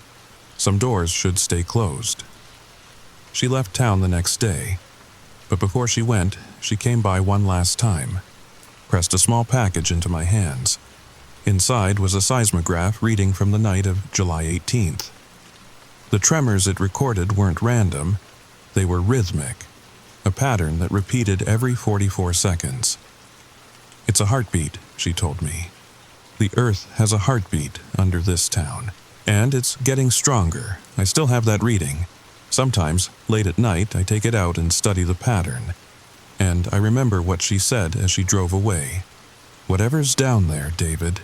"Some doors should stay closed." She left town the next day. But before she went, she came by one last time, pressed a small package into my hands. Inside was a seismograph reading from the night of July 18th. The tremors it recorded weren't random, they were rhythmic, a pattern that repeated every 44 seconds. "It's a heartbeat," she told me. "The earth has a heartbeat under this town, and it's getting stronger. I still have that reading. Sometimes, late at night, I take it out and study the pattern. And I remember what she said as she drove away. Whatever's down there, David,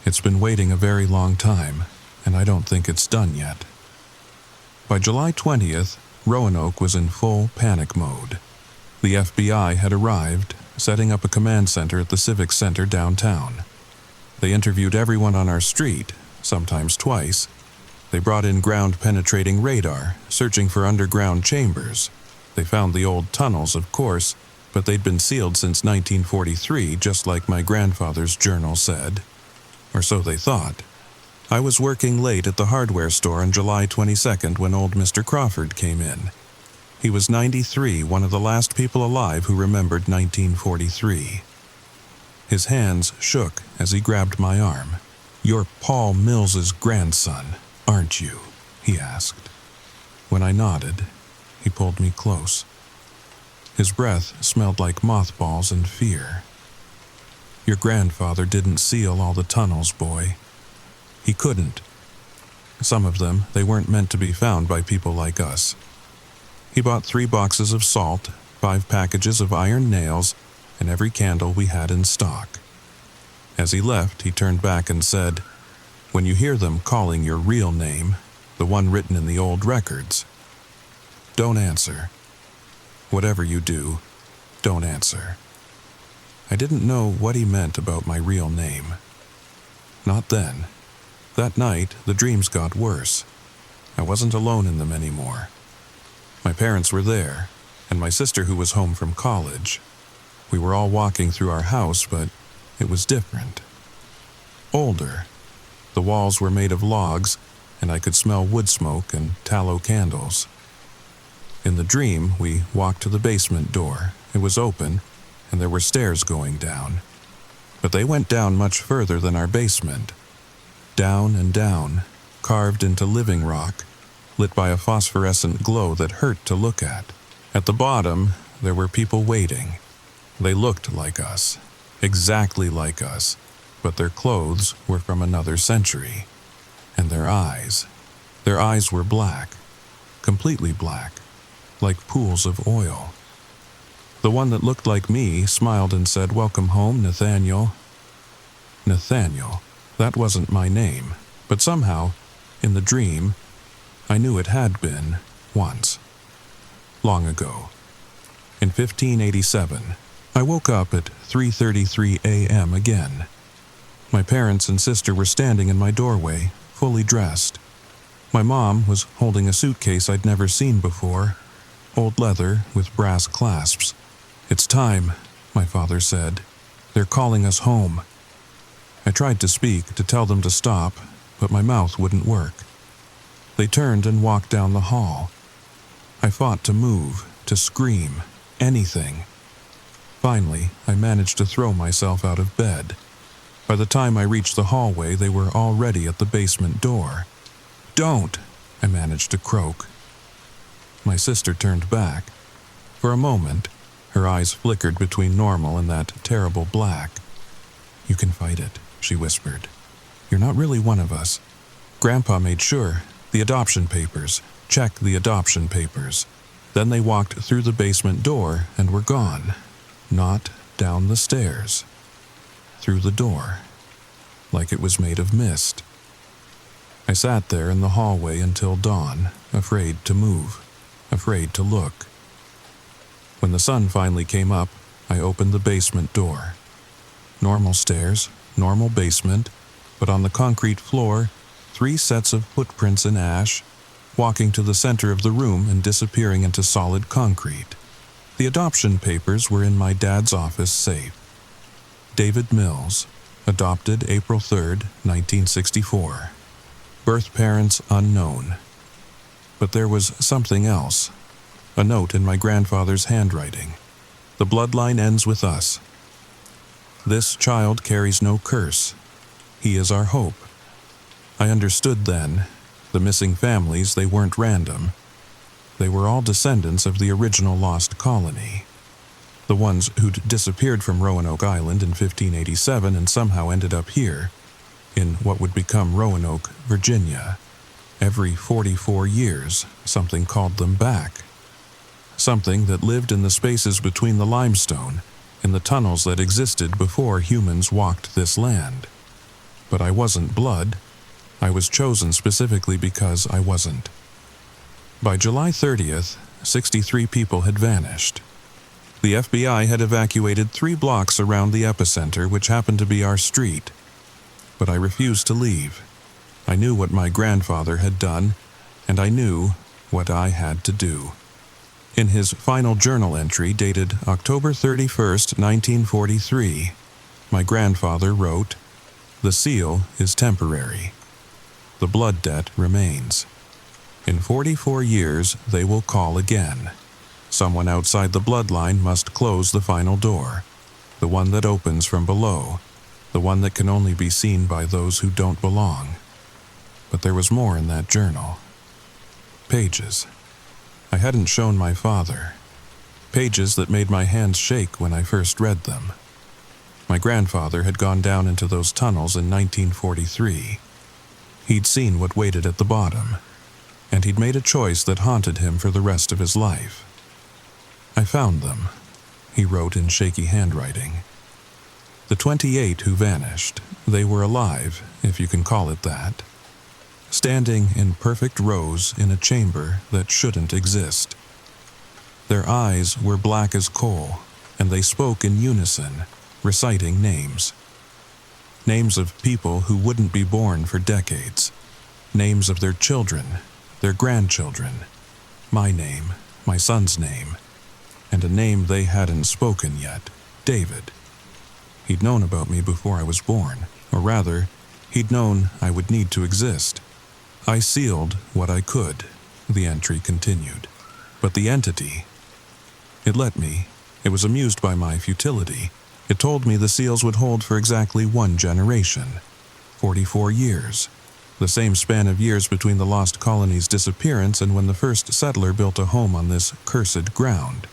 it's been waiting a very long time, and I don't think it's done yet." By July 20th, Roanoke was in full panic mode. The FBI had arrived, setting up a command center at the Civic Center downtown. They interviewed everyone on our street, sometimes twice. They brought in ground-penetrating radar, searching for underground chambers. They found the old tunnels, of course, but they'd been sealed since 1943, just like my grandfather's journal said. Or so they thought. I was working late at the hardware store on July 22nd when old Mr. Crawford came in. He was 93, one of the last people alive who remembered 1943. His hands shook as he grabbed my arm. "You're Paul Mills's grandson, aren't you?" he asked. When I nodded, he pulled me close. His breath smelled like mothballs and fear. "Your grandfather didn't seal all the tunnels, boy. He couldn't. Some of them, they weren't meant to be found by people like us. He bought 3 boxes of salt, 5 packages of iron nails, and every candle we had in stock. As he left, he turned back and said, 'When you hear them calling your real name, the one written in the old records, don't answer. Whatever you do, don't answer.'" I didn't know what he meant about my real name. Not then. That night, the dreams got worse. I wasn't alone in them anymore. My parents were there, and my sister who was home from college. We were all walking through our house, but it was different. Older. The walls were made of logs, and I could smell wood smoke and tallow candles. In the dream, we walked to the basement door. It was open, and there were stairs going down. But they went down much further than our basement. Down and down, carved into living rock, lit by a phosphorescent glow that hurt to look at. At the bottom, there were people waiting. They looked like us, exactly like us, but their clothes were from another century. And their eyes were black, completely black, like pools of oil. The one that looked like me smiled and said, "Welcome home, Nathaniel." Nathaniel, that wasn't my name, but somehow, in the dream, I knew it had been once. Long ago. In 1587, I woke up at 3:33 a.m. again. My parents and sister were standing in my doorway, fully dressed. My mom was holding a suitcase I'd never seen before, old leather with brass clasps. "It's time," my father said. "They're calling us home." I tried to speak, to tell them to stop, but my mouth wouldn't work. They turned and walked down the hall. I fought to move, to scream, anything. Finally, I managed to throw myself out of bed. By the time I reached the hallway, they were already at the basement door. "Don't!" I managed to croak. My sister turned back. For a moment, her eyes flickered between normal and that terrible black. "You can fight it," she whispered. "You're not really one of us. Grandpa made sure. The adoption papers. Check the adoption papers." Then they walked through the basement door and were gone. Not down the stairs. Through the door. Like it was made of mist. I sat there in the hallway until dawn, afraid to move, afraid to look. When the sun finally came up, I opened the basement door. Normal stairs, normal basement, but on the concrete floor, 3 sets of footprints in ash, walking to the center of the room and disappearing into solid concrete. The adoption papers were in my dad's office safe. David Mills, adopted April 3rd, 1964. Birth parents unknown. But there was something else. A note in my grandfather's handwriting. "The bloodline ends with us. This child carries no curse. He is our hope." I understood then. The missing families, they weren't random. They were all descendants of the original lost colony. The ones who'd disappeared from Roanoke Island in 1587 and somehow ended up here, in what would become Roanoke, Virginia. Every 44 years, something called them back. Something that lived in the spaces between the limestone, in the tunnels that existed before humans walked this land. But I wasn't blood. I was chosen specifically because I wasn't. By July 30th, 63 people had vanished. The FBI had evacuated 3 blocks around the epicenter, which happened to be our street. but I refused to leave. I knew what my grandfather had done, and I knew what I had to do. In his final journal entry dated October 31st, 1943, my grandfather wrote, "The seal is temporary. The blood debt remains. In 44 years, they will call again. Someone outside the bloodline must close the final door, the one that opens from below, the one that can only be seen by those who don't belong." But there was more in that journal. Pages I hadn't shown my father. Pages that made my hands shake when I first read them. My grandfather had gone down into those tunnels in 1943. He'd seen what waited at the bottom, and he'd made a choice that haunted him for the rest of his life. "I found them," he wrote in shaky handwriting. "The 28 who vanished, they were alive, if you can call it that. Standing in perfect rows in a chamber that shouldn't exist. Their eyes were black as coal, and they spoke in unison, reciting names. Names of people who wouldn't be born for decades. Names of their children, their grandchildren. My name, my son's name, and a name they hadn't spoken yet, David. He'd known about me before I was born, or rather, he'd known I would need to exist. I sealed what I could," the entry continued. "But the entity, it let me. It was amused by my futility. It told me the seals would hold for exactly one generation. 44 years. The same span of years between the lost colony's disappearance and when the first settler built a home on this cursed ground.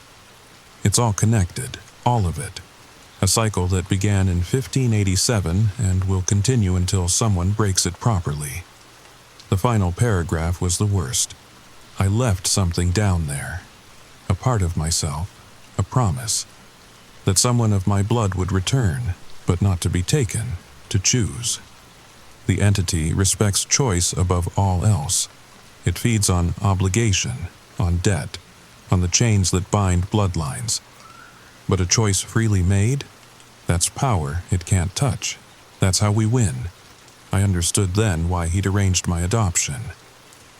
It's all connected, all of it. A cycle that began in 1587 and will continue until someone breaks it properly." The final paragraph was the worst. I left something down there. A part of myself, a promise. That someone of my blood would return, but not to be taken, to choose. The entity respects choice above all else. It feeds on obligation, on debt, on the chains that bind bloodlines. But a choice freely made? That's power it can't touch. That's how we win. I understood then why he'd arranged my adoption,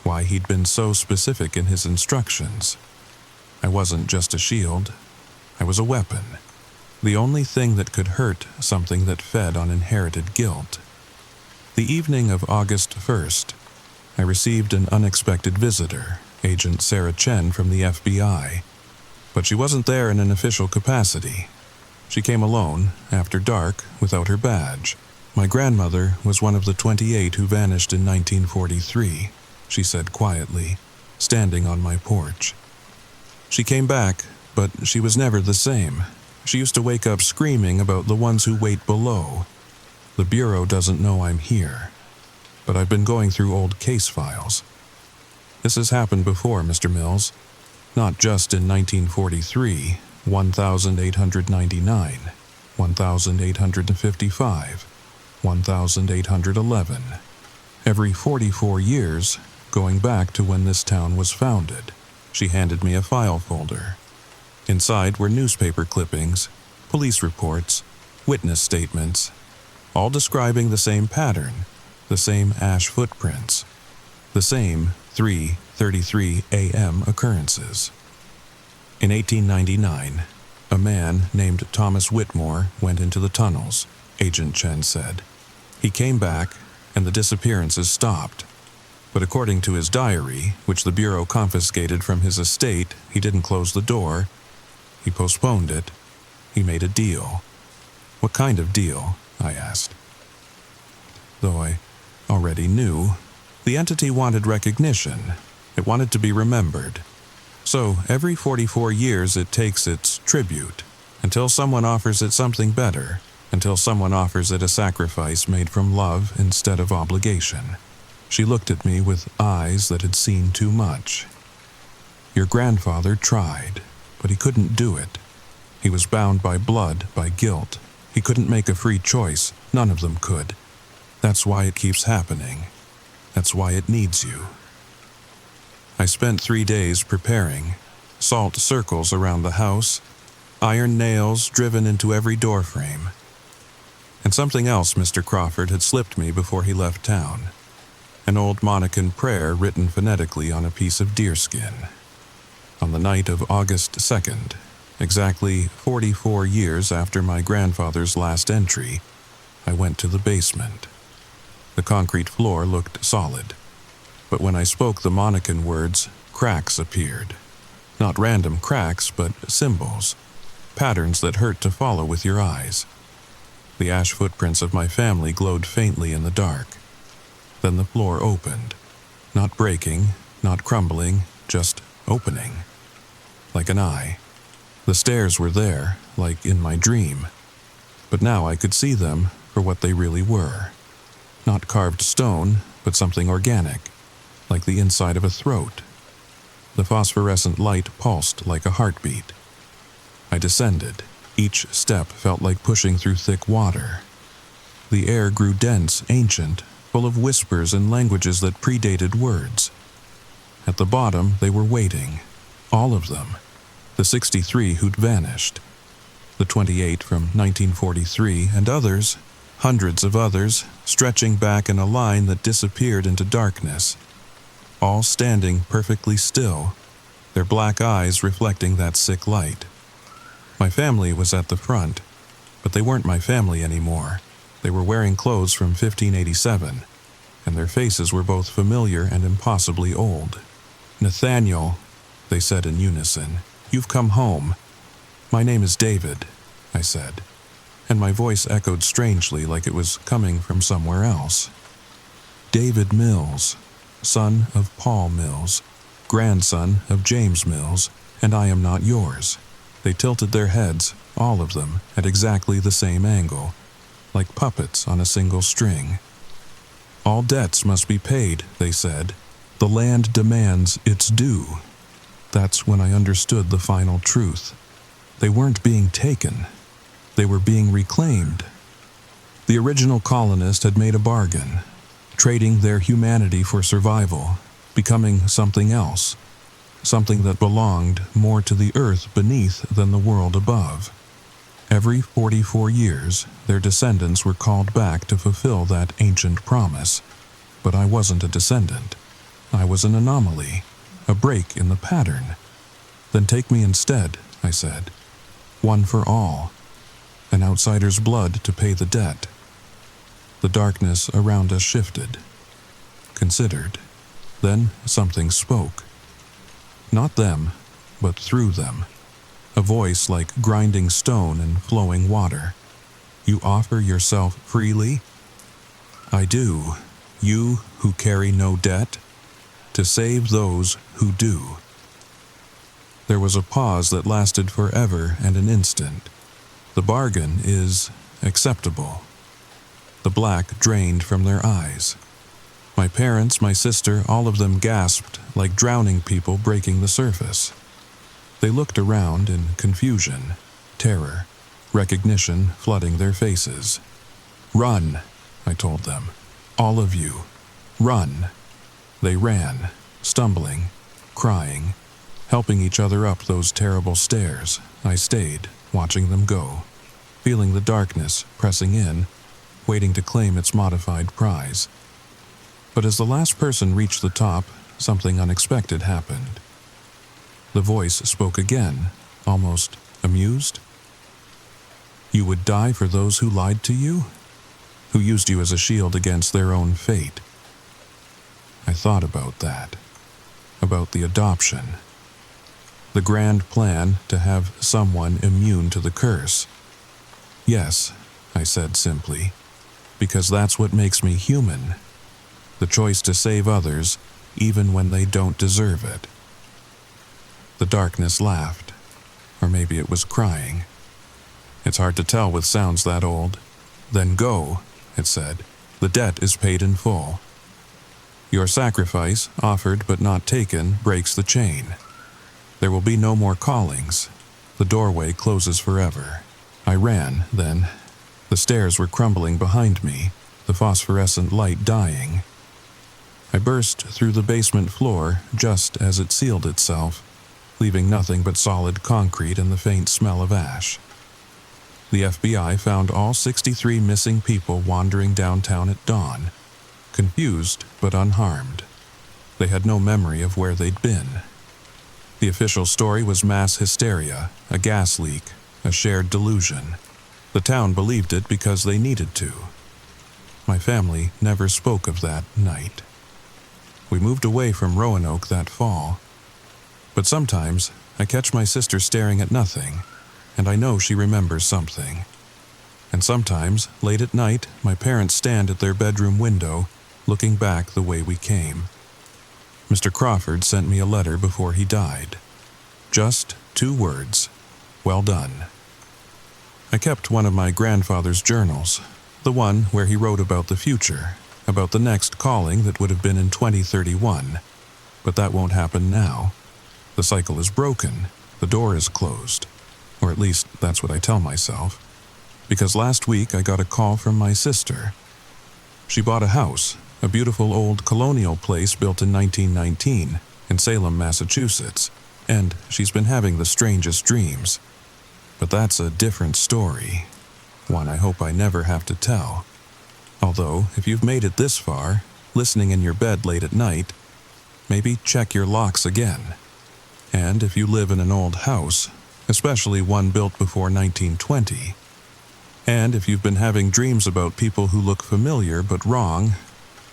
why he'd been so specific in his instructions. I wasn't just a shield. I was a weapon. The only thing that could hurt something that fed on inherited guilt. The evening of August 1st, I received an unexpected visitor, Agent Sarah Chen from the FBI. But she wasn't there in an official capacity. She came alone, after dark, without her badge. "My grandmother was one of the 28 who vanished in 1943, she said quietly, standing on my porch. "She came back, but she was never the same. She used to wake up screaming about the ones who wait below. The Bureau doesn't know I'm here, but I've been going through old case files. This has happened before, Mr. Mills. Not just in 1943, 1899, 1855, 1811. Every 44 years, going back to when this town was founded." She handed me a file folder. Inside were newspaper clippings, police reports, witness statements, all describing the same pattern, the same ash footprints, the same 3:33 a.m. occurrences. In 1899, a man named Thomas Whitmore went into the tunnels, Agent Chen said. He came back, and the disappearances stopped. But according to his diary, which the Bureau confiscated from his estate, he didn't close the door. He postponed it. He made a deal. "What kind of deal?" I asked. Though I already knew, the entity wanted recognition. It wanted to be remembered. So every 44 years it takes its tribute, until someone offers it something better, until someone offers it a sacrifice made from love instead of obligation. She looked at me with eyes that had seen too much. "Your grandfather tried, but he couldn't do it. He was bound by blood, by guilt. He couldn't make a free choice. None of them could. That's why it keeps happening. That's why it needs you." I spent 3 days preparing. Salt circles around the house, iron nails driven into every doorframe. And something else Mr. Crawford had slipped me before he left town. An old Monacan prayer written phonetically on a piece of deerskin. On the night of August 2nd, exactly 44 years after my grandfather's last entry, I went to the basement. The concrete floor looked solid, but when I spoke the Monacan words, cracks appeared. Not random cracks, but symbols, patterns that hurt to follow with your eyes. The ash footprints of my family glowed faintly in the dark. Then the floor opened, not breaking, not crumbling, just opening. Like an eye. The stairs were there, like in my dream, but now I could see them for what they really were. Not carved stone, but something organic, like the inside of a throat. The phosphorescent light pulsed like a heartbeat. I descended. Each step felt like pushing through thick water. The air grew dense, ancient, full of whispers and languages that predated words. At the bottom, they were waiting. All of them. The 63 who'd vanished. The 28 from 1943, and others, hundreds of others, stretching back in a line that disappeared into darkness. All standing perfectly still, their black eyes reflecting that sick light. My family was at the front, but they weren't my family anymore. They were wearing clothes from 1587, and their faces were both familiar and impossibly old. "Nathaniel," they said in unison, "you've come home." "My name is David," I said, and my voice echoed strangely like it was coming from somewhere else. "David Mills, son of Paul Mills, grandson of James Mills, and I am not yours." They tilted their heads, all of them, at exactly the same angle, like puppets on a single string. "All debts must be paid," they said. "The land demands its due." That's when I understood the final truth. They weren't being taken. They were being reclaimed. The original colonist had made a bargain, trading their humanity for survival, becoming something else, something that belonged more to the earth beneath than the world above. Every 44 years, their descendants were called back to fulfill that ancient promise. But I wasn't a descendant. I was an anomaly, a break in the pattern. "Then take me instead," I said. "One for all. An outsider's blood to pay the debt." The darkness around us shifted, considered. Then something spoke. Not them, but through them. A voice like grinding stone and flowing water. "You offer yourself freely?" "I do. You who carry no debt? To save those who do." There was a pause that lasted forever and an instant. The bargain is acceptable. The black drained from their eyes. My parents, my sister, all of them gasped like drowning people breaking the surface. They looked around in confusion, terror, recognition flooding their faces. "Run," I told them. "All of you, run." They ran, stumbling, crying, helping each other up those terrible stairs. I stayed, watching them go, feeling the darkness pressing in, waiting to claim its modified prize. But as the last person reached the top, something unexpected happened. The voice spoke again, almost amused. "You would die for those who lied to you? Who used you as a shield against their own fate?" I thought about that, about the adoption. The grand plan to have someone immune to the curse. "Yes," I said simply, "because that's what makes me human. The choice to save others, even when they don't deserve it." The darkness laughed, or maybe it was crying. It's hard to tell with sounds that old. "Then go," it said. "The debt is paid in full. Your sacrifice, offered but not taken, breaks the chain. There will be no more callings. The doorway closes forever." I ran, then. The stairs were crumbling behind me, the phosphorescent light dying. I burst through the basement floor just as it sealed itself, leaving nothing but solid concrete and the faint smell of ash. The FBI found all 63 missing people wandering downtown at dawn, confused but unharmed. They had no memory of where they'd been. The official story was mass hysteria, a gas leak, a shared delusion. The town believed it because they needed to. My family never spoke of that night. We moved away from Roanoke that fall. But sometimes I catch my sister staring at nothing, and I know she remembers something. And sometimes, late at night, my parents stand at their bedroom window, looking back the way we came. Mr. Crawford sent me a letter before he died. Just 2 words: well done. I kept one of my grandfather's journals, the one where he wrote about the future, about the next calling that would have been in 2031. But that won't happen now. The cycle is broken, the door is closed. Or at least that's what I tell myself. Because last week I got a call from my sister. She bought a house, a beautiful old colonial place built in 1919 in Salem, Massachusetts, and she's been having the strangest dreams. But that's a different story, one I hope I never have to tell. Although, if you've made it this far, listening in your bed late at night, maybe check your locks again. And if you live in an old house, especially one built before 1920, and if you've been having dreams about people who look familiar but wrong,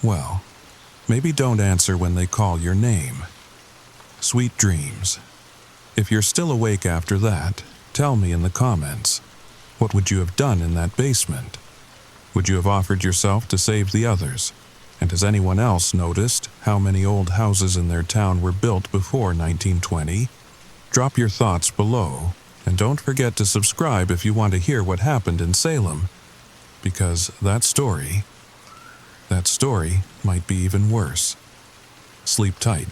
well, maybe don't answer when they call your name. Sweet dreams. If you're still awake after that, tell me in the comments. What would you have done in that basement? Would you have offered yourself to save the others? And has anyone else noticed how many old houses in their town were built before 1920? Drop your thoughts below, and don't forget to subscribe if you want to hear what happened in Salem, because that story might be even worse. Sleep tight.